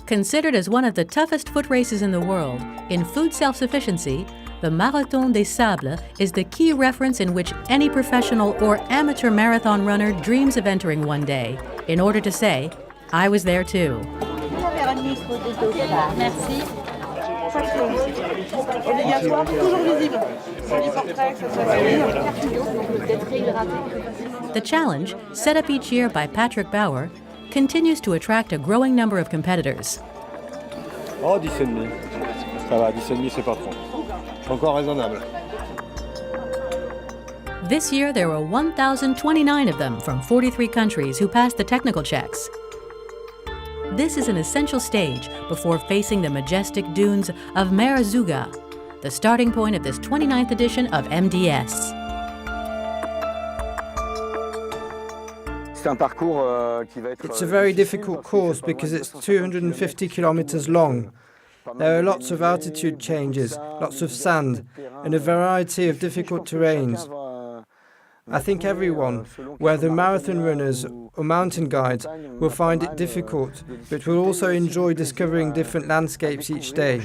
Considered as one of the toughest foot races in the world, in food self-sufficiency, the Marathon des Sables is the key reference in which any professional or amateur marathon runner dreams of entering one day, in order to say, I was there too. The challenge, set up each year by Patrick Bauer, continues to attract a growing number of competitors. Oh, 10,5. Ça va, 10,5 c'est pas trop. Encore raisonnable. This year there were 1,029 of them from 43 countries who passed the technical checks. This is an essential stage before facing the majestic dunes of Mer Zouga, the starting point of this 29th edition of MdS. It's a very difficult course because it's 250 kilometers long. There are lots of altitude changes, lots of sand, and a variety of difficult terrains. I think everyone, whether marathon runners or mountain guides, will find it difficult, but will also enjoy discovering different landscapes each day.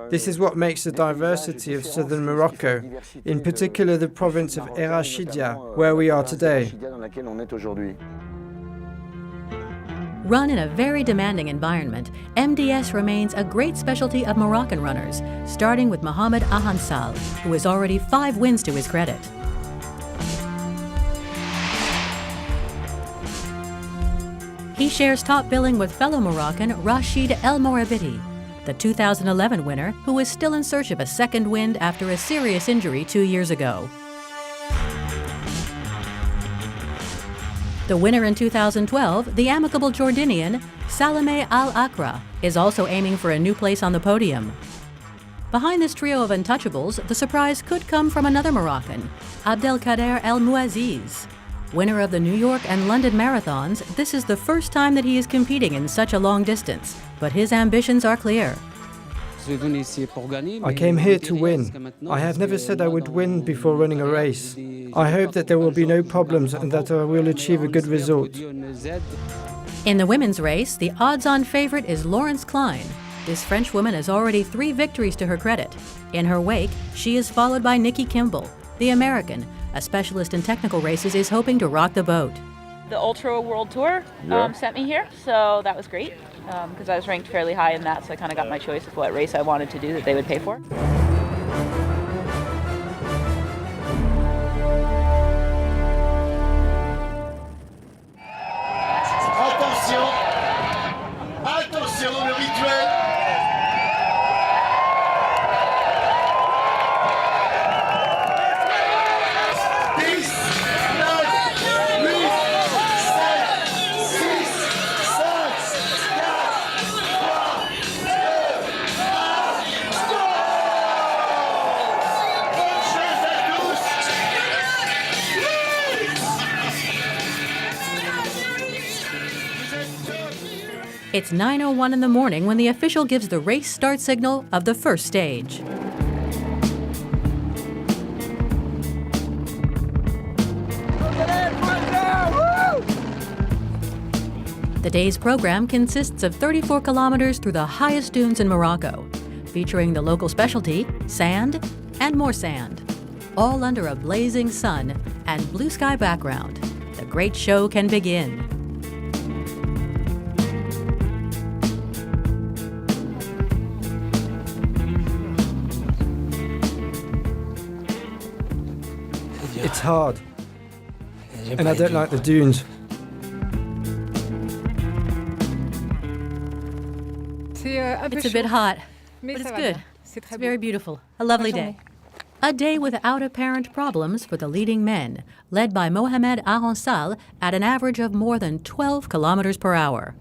This is what makes the diversity of southern Morocco, in particular the province of Errachidia, where we are today. Run in a very demanding environment, MdS remains a great specialty of Moroccan runners, starting with Mohamed Ahansal, who has already 5 wins to his credit. He shares top billing with fellow Moroccan Rachid El Morabiti, the 2011 winner who is still in search of a second wind after a serious injury 2 years ago. The winner in 2012, the amicable Jordanian Salameh Al-Akra, is also aiming for a new place on the podium. Behind this trio of untouchables, the surprise could come from another Moroccan, Abdelkader El Mouaziz. Winner of the New York and London marathons, this is the first time that he is competing in such a long distance, but his ambitions are clear. I came here to win. I have never said I would win before running a race. I hope that there will be no problems and that I will achieve a good result. In the women's race, the odds-on favorite is Laurence Klein. This French woman has already 3 victories to her credit. In her wake, she is followed by Nikki Kimball. The American, a specialist in technical races, is hoping to rock the boat. The Ultra World Tour sent me here, so that was great because I was ranked fairly high in that, so I kind of got my choice of what race I wanted to do that they would pay for. Attention, attention, le rituel. It's 9:01 in the morning when the official gives the race start signal of the first stage. The day's program consists of 34 kilometers through the highest dunes in Morocco, featuring the local specialty, sand and more sand, all under a blazing sun and blue sky background. The great show can begin. It's hard, and I don't like the dunes. It's a bit hot, but it's good. It's very beautiful. A lovely day. A day without apparent problems for the leading men, led by Mohamed Ahansal at an average of more than 12 kilometers per hour.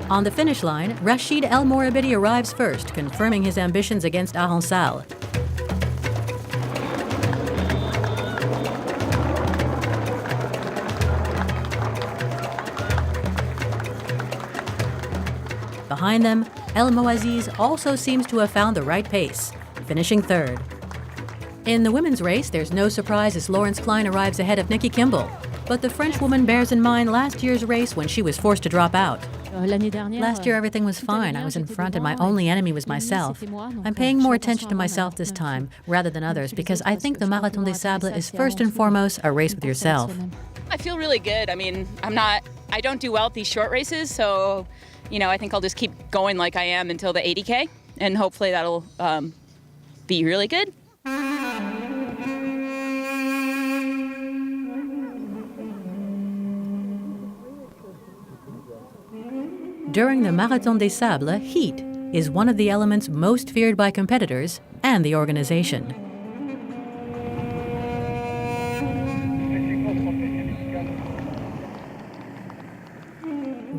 On the finish line, Rachid El Morabiti arrives first, confirming his ambitions against Ahansal. Behind them, El Mouaziz also seems to have found the right pace, finishing third. In the women's race, there's no surprise as Lawrence Klein arrives ahead of Nikki Kimball. But the Frenchwoman bears in mind last year's race when she was forced to drop out. Last year, everything was fine. I was in front, and my only enemy was myself. I'm paying more attention to myself this time, rather than others, because I think the Marathon des Sables is first and foremost a race with yourself. I feel really good. I mean, I don't do well at these short races, so, I think I'll just keep going like I am until the 80K, and hopefully that'll be really good. During the Marathon des Sables, heat is one of the elements most feared by competitors and the organization.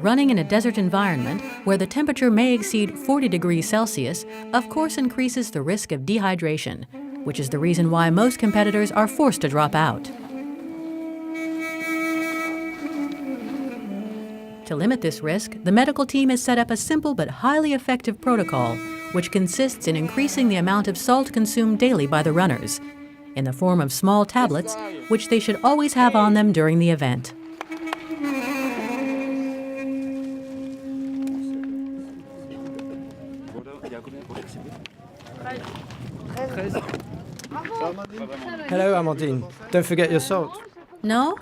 Running in a desert environment where the temperature may exceed 40 degrees Celsius, of course increases the risk of dehydration, which is the reason why most competitors are forced to drop out. To limit this risk, the medical team has set up a simple but highly effective protocol, which consists in increasing the amount of salt consumed daily by the runners, in the form of small tablets, which they should always have on them during the event. Hello, Amandine. Don't forget your salt. No?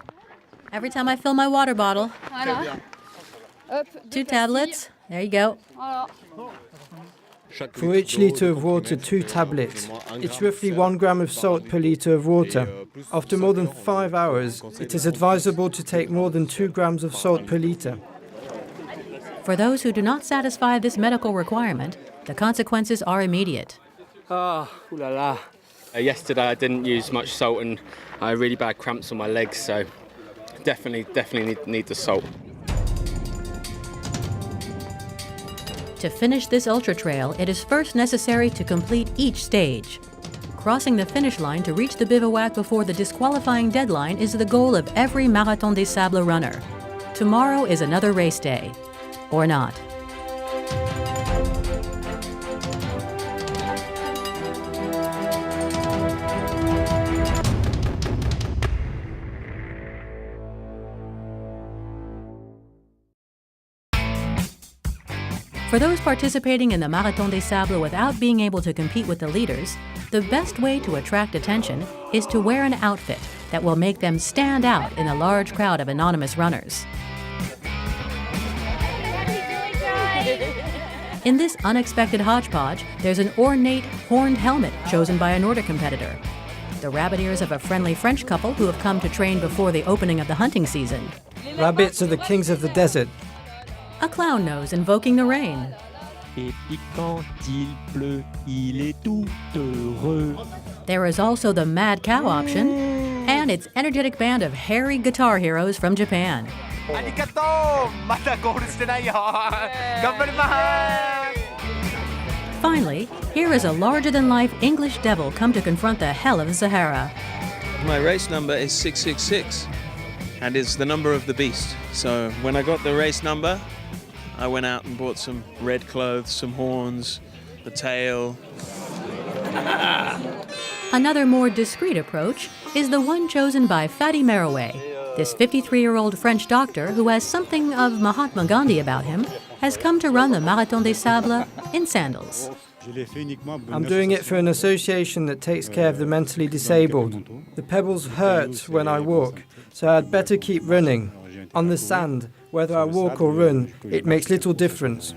Every time I fill my water bottle. 2 tablets. There you go. For each litre of water, 2 tablets. It's roughly 1 gram of salt per litre of water. After more than 5 hours, it is advisable to take more than 2 grams of salt per litre. For those who do not satisfy this medical requirement, the consequences are immediate. Yesterday I didn't use much salt and I had really bad cramps on my legs, so definitely need the salt. To finish this ultra trail, it is first necessary to complete each stage. Crossing the finish line to reach the bivouac before the disqualifying deadline is the goal of every Marathon des Sables runner. Tomorrow is another race day. Or not. For those participating in the Marathon des Sables without being able to compete with the leaders, the best way to attract attention is to wear an outfit that will make them stand out in a large crowd of anonymous runners. In this unexpected hodgepodge, there's an ornate horned helmet chosen by a Nordic competitor, the rabbit ears of a friendly French couple who have come to train before the opening of the hunting season, Rabbits are the kings of the desert. a clown nose invoking the rain, Et puis quand il pleut, il est tout heureux. there is also the mad cow option, and its energetic band of hairy guitar heroes from Japan. Finally, here is a larger-than-life English devil come to confront the hell of the Sahara. My race number is 666, and it's the number of the beast. So when I got the race number, I went out and bought some red clothes, some horns, the tail. Another more discreet approach is the one chosen by Fadi Meroueh. This 53-year-old French doctor who has something of Mahatma Gandhi about him has come to run the Marathon des Sables in sandals. I'm doing it for an association that takes care of the mentally disabled. The pebbles hurt when I walk, so I'd better keep running. On the sand, whether I walk or run, it makes little difference.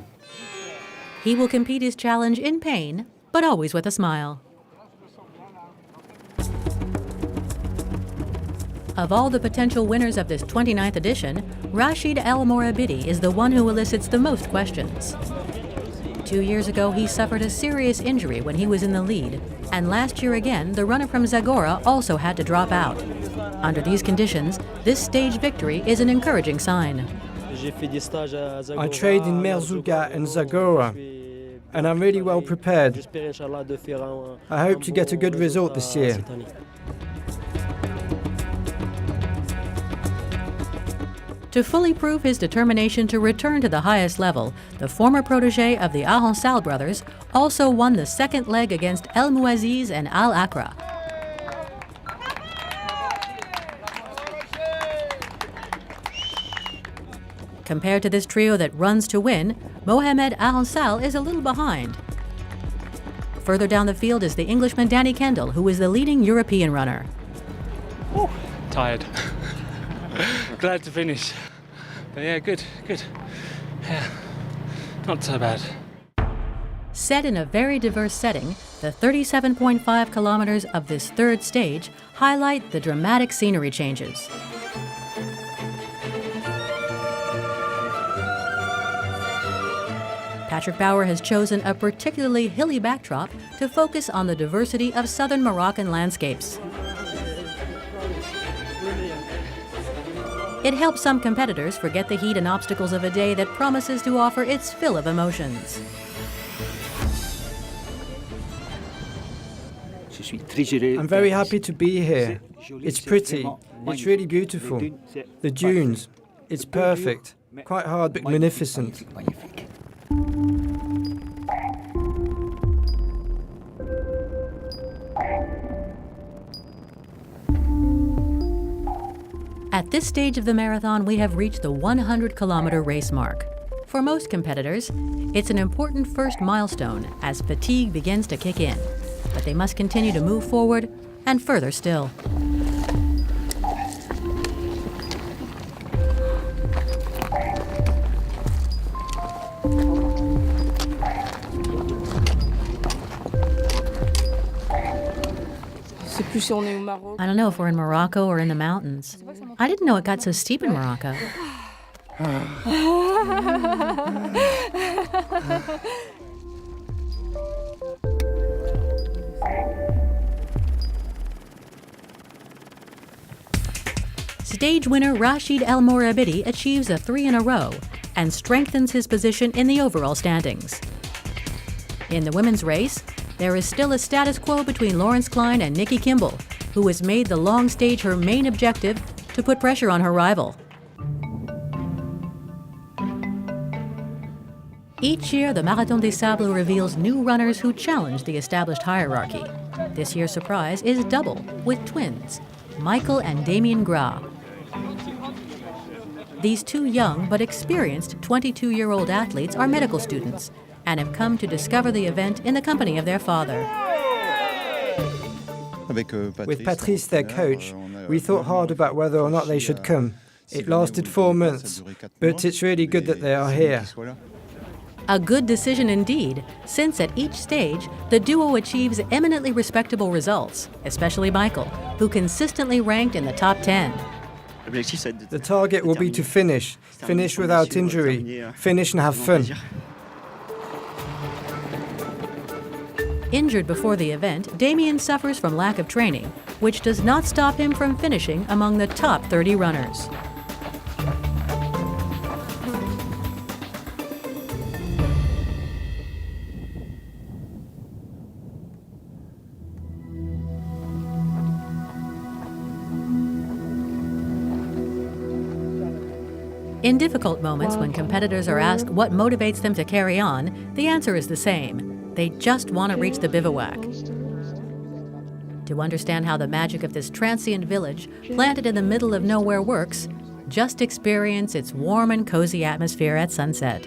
He will compete his challenge in pain, but always with a smile. Of all the potential winners of this 29th edition, Rashid El Morabidi is the one who elicits the most questions. 2 years ago, he suffered a serious injury when he was in the lead, and last year again, the runner from Zagora also had to drop out. Under these conditions, this stage victory is an encouraging sign. I trained in Merzouga and Zagora, and I'm really well prepared. I hope to get a good result this year. To To fully prove his determination to return to the highest level, the former protege of the Sables brothers also won the second leg against El Mouaziz and Al Akra. Compared to this trio that runs to win, Mohamed Al-Ansal is a little behind. Further down the field is the Englishman Danny Kendall, who is the leading European runner. Ooh, tired. Glad to finish. But yeah, good. Yeah, not so bad. Set in a very diverse setting, the 37.5 kilometers of this third stage highlight the dramatic scenery changes. Patrick Bauer has chosen a particularly hilly backdrop to focus on the diversity of southern Moroccan landscapes. It helps some competitors forget the heat and obstacles of a day that promises to offer its fill of emotions. I'm very happy to be here. It's pretty. It's really beautiful. The dunes. It's perfect. Quite hard but magnificent. At this stage of the marathon, we have reached the 100-kilometer race mark. For most competitors, it's an important first milestone as fatigue begins to kick in. But they must continue to move forward and further still. I don't know if we're in Morocco or in the mountains. I didn't know it got so steep in Morocco. Stage winner Rashid El Morabidi achieves a 3 in a row and strengthens his position in the overall standings. In the women's race, there is still a status quo between Lawrence Klein and Nikki Kimball, who has made the long stage her main objective to put pressure on her rival. Each year, the Marathon des Sables reveals new runners who challenge the established hierarchy. This year's surprise is double, with twins, Michael and Damien Gras. These two young but experienced 22-year-old athletes are medical students and have come to discover the event in the company of their father. With Patrice, their coach, we thought hard about whether or not they should come. It lasted 4 months, but it's really good that they are here. A good decision indeed, since at each stage, the duo achieves eminently respectable results, especially Michael, who consistently ranked in the top 10. The target will be to finish without injury, finish and have fun. Injured before the event, Damien suffers from lack of training, which does not stop him from finishing among the top 30 runners. In difficult moments, when competitors are asked what motivates them to carry on, the answer is the same. They just want to reach the bivouac. To understand how the magic of this transient village, planted in the middle of nowhere, works, just experience its warm and cozy atmosphere at sunset.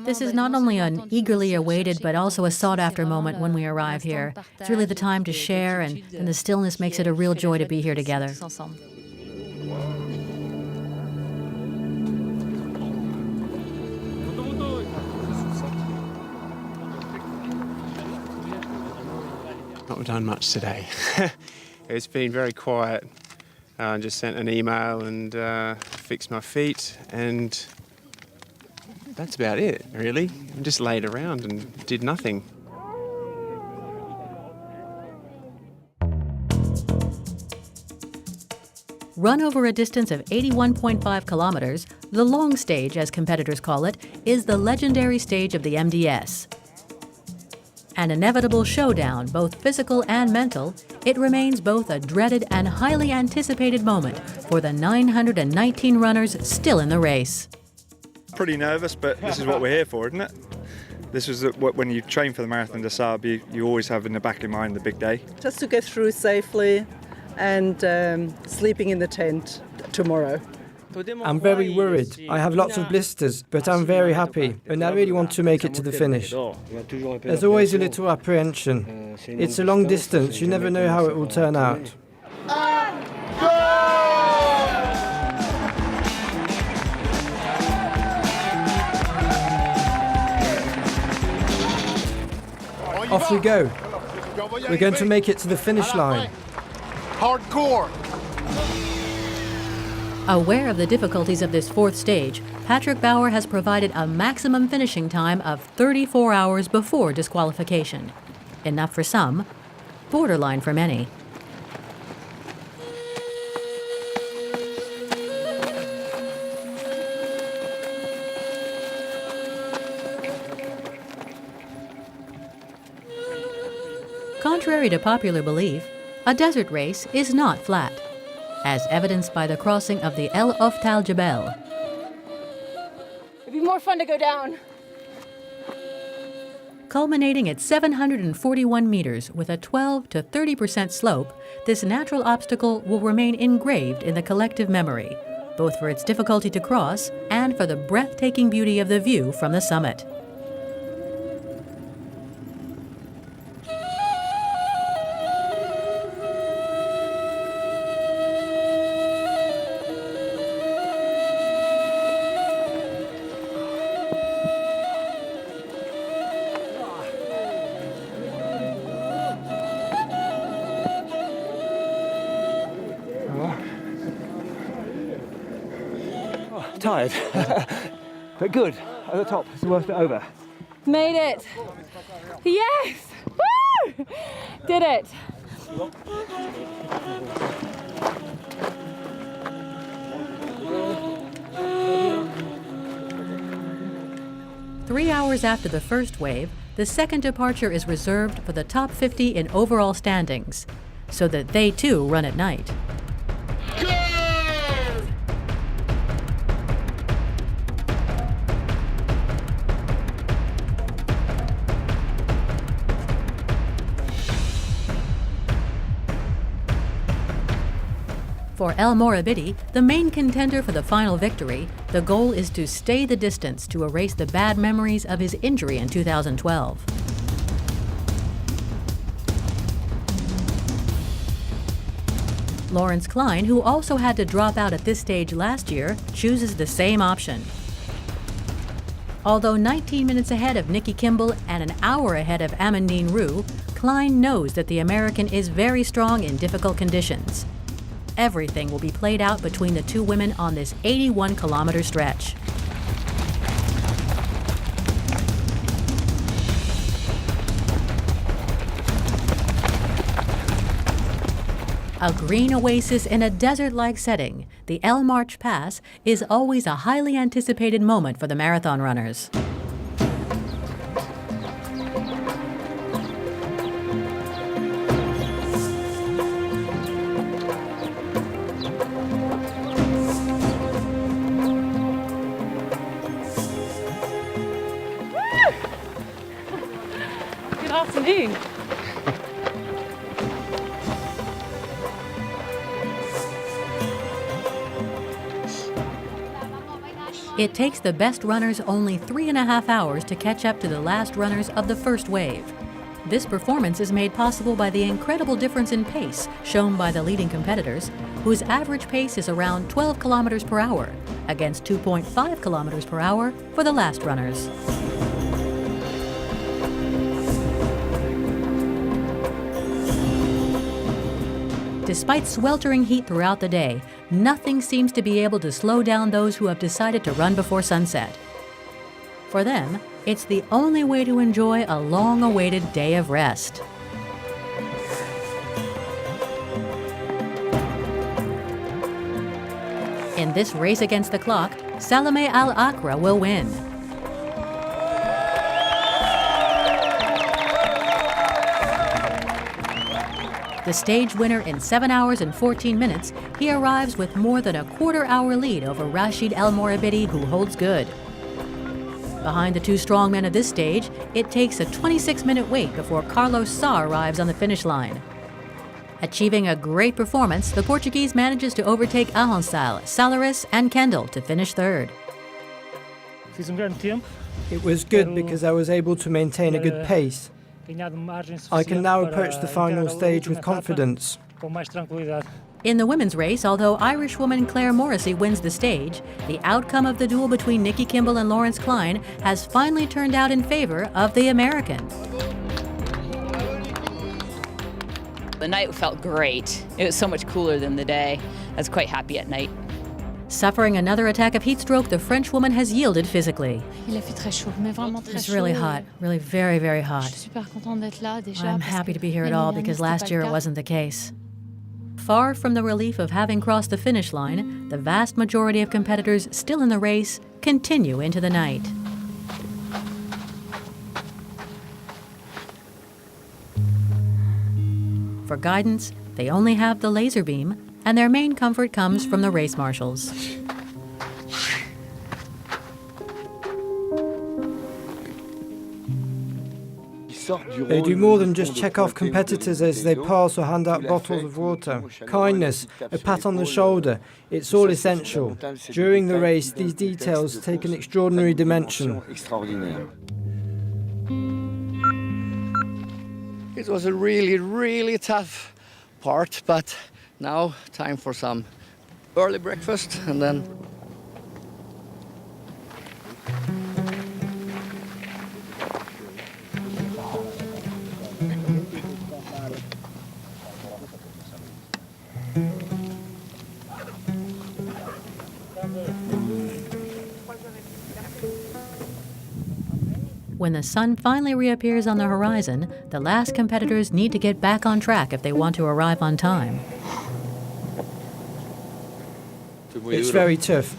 This is not only an eagerly awaited but also a sought-after moment when we arrive here. It's really the time to share, and the stillness makes it a real joy to be here together. Not done much today. It's been very quiet. I just sent an email and fixed my feet, and that's about it, really. I just laid around and did nothing. Run over a distance of 81.5 kilometers, the long stage, as competitors call it, is the legendary stage of the MdS. An inevitable showdown, both physical and mental, it remains both a dreaded and highly anticipated moment for the 919 runners still in the race. Pretty nervous, but this is what we're here for, isn't it? This is when you train for the Marathon des Sables, you always have in the back of your mind the big day. Just to get through safely and sleeping in the tent tomorrow. I'm very worried. I have lots of blisters, but I'm very happy, and I really want to make it to the finish. There's always a little apprehension. It's a long distance, you never know how it will turn out. Off we go. We're going to make it to the finish line. Hardcore. Aware of the difficulties of this fourth stage, Patrick Bauer has provided a maximum finishing time of 34 hours before disqualification. Enough for some, borderline for many. Contrary to popular belief, a desert race is not flat, as evidenced by the crossing of the El Oftal Jebel. It'd be more fun to go down. Culminating at 741 meters with a 12 to 30% slope, this natural obstacle will remain engraved in the collective memory, both for its difficulty to cross and for the breathtaking beauty of the view from the summit. Tired, but good. At the top, it's the worst bit over. Made it. Yes! Woo! Did it. Three hours after the first wave, the second departure is reserved for the top 50 in overall standings, so that they too run at night. For El Morabiti, the main contender for the final victory, the goal is to stay the distance to erase the bad memories of his injury in 2012. Lawrence Klein, who also had to drop out at this stage last year, chooses the same option. Although 19 minutes ahead of Nikki Kimball and an hour ahead of Amandine Roux, Klein knows that the American is very strong in difficult conditions. Everything will be played out between the two women on this 81-kilometer stretch. A green oasis in a desert-like setting, the El March Pass is always a highly anticipated moment for the marathon runners. Good afternoon. It takes the best runners only 3.5 hours to catch up to the last runners of the first wave. This performance is made possible by the incredible difference in pace shown by the leading competitors, whose average pace is around 12 kilometers per hour, against 2.5 kilometers per hour for the last runners. Despite sweltering heat throughout the day, nothing seems to be able to slow down those who have decided to run before sunset. For them, it's the only way to enjoy a long-awaited day of rest. In this race against the clock, Salameh Al-Akra will win. The stage winner in 7 hours and 14 minutes, he arrives with more than a quarter-hour lead over Rashid El Morabiti, who holds good. Behind the two strongmen of this stage, it takes a 26-minute wait before Carlos Sá arrives on the finish line. Achieving a great performance, the Portuguese manages to overtake Ahonsal, Salaris, and Kendall to finish third. It was good because I was able to maintain a good pace. I can now approach the final stage with confidence. In the women's race, although Irishwoman Claire Morrissey wins the stage, the outcome of the duel between Nikki Kimball and Lawrence Klein has finally turned out in favor of the American. The night felt great. It was so much cooler than the day. I was quite happy at night. Suffering another attack of heat stroke, the French woman has yielded physically. It's really hot, really very, very hot. I'm happy to be here at all because last year it wasn't the case. Far from the relief of having crossed the finish line, the vast majority of competitors still in the race continue into the night. For guidance, they only have the laser beam, and their main comfort comes from the race marshals. They do more than just check off competitors as they pass or hand out bottles of water. Kindness, a pat on the shoulder, it's all essential. During the race, these details take an extraordinary dimension. It was a really, really tough part, but now time for some early breakfast and then When the sun finally reappears on the horizon, the last competitors need to get back on track if they want to arrive on time. It's very tough.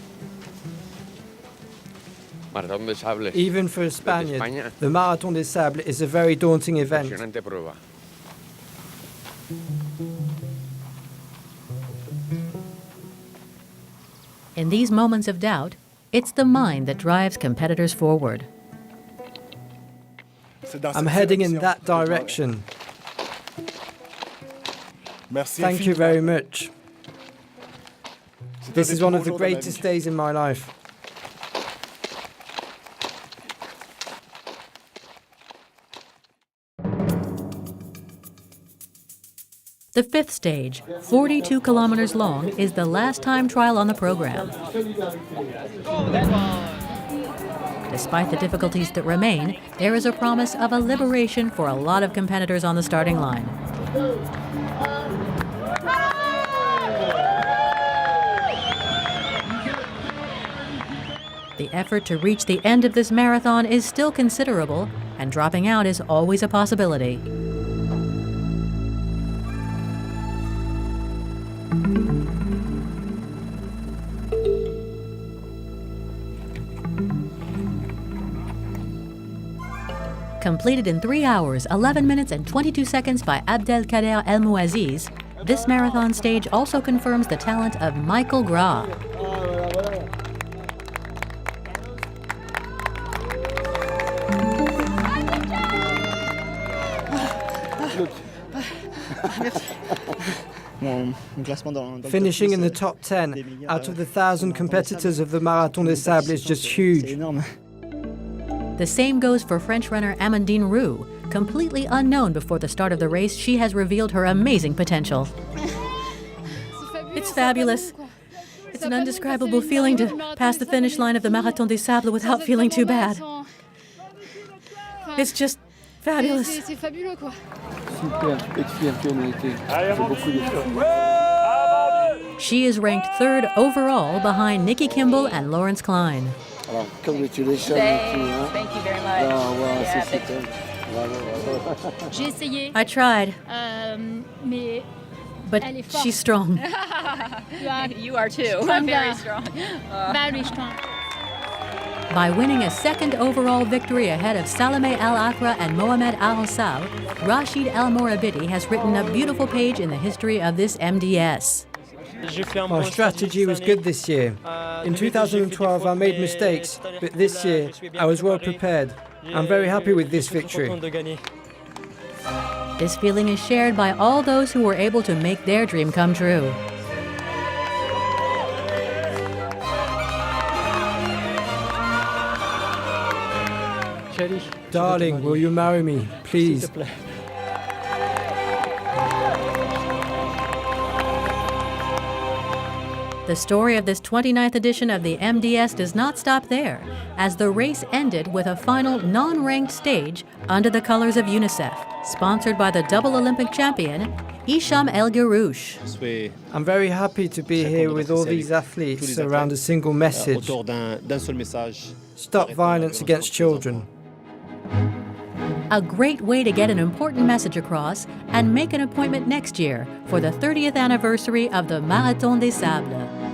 Even for a Spaniard, the Marathon des Sables is a very daunting event. In these moments of doubt, it's the mind that drives competitors forward. I'm heading in that direction. Thank you very much. This is one of the greatest days in my life. The fifth stage, 42 kilometers long, is the last time trial on the program. Despite the difficulties that remain, there is a promise of a liberation for a lot of competitors on the starting line. The effort to reach the end of this marathon is still considerable, and dropping out is always a possibility. Completed in 3 hours, 11 minutes and 22 seconds by Abdelkader El Mouaziz, this marathon stage also confirms the talent of Michael Gras. Finishing in the top 10 out of the 1,000 competitors of the Marathon des Sables is just huge. The same goes for French runner Amandine Roux. Completely unknown before the start of the race, she has revealed her amazing potential. It's fabulous. It's an indescribable feeling to pass the finish line of the Marathon des Sables without feeling too bad. It's just fabulous. She is ranked third overall behind Nikki Kimball and Lawrence Klein. Congratulations. Thank you very much. I tried, but she's strong. You are too. I'm very strong. Very strong. By winning a second overall victory ahead of Salameh Al-Akra and Mohamed Al-Hassal, Rashid Al-Morabiti has written a beautiful page in the history of this MdS. Our strategy was good this year. In 2012 I made mistakes, but this year I was well prepared. I'm very happy with this victory. This feeling is shared by all those who were able to make their dream come true. Darling, will you marry me, please? The story of this 29th edition of the MdS does not stop there, as the race ended with a final non-ranked stage under the colors of UNICEF, sponsored by the double Olympic champion, Hicham El Guerrouj. I'm very happy to be here with all these athletes around a single message. Stop violence against children. A great way to get an important message across and make an appointment next year for the 30th anniversary of the Marathon des Sables.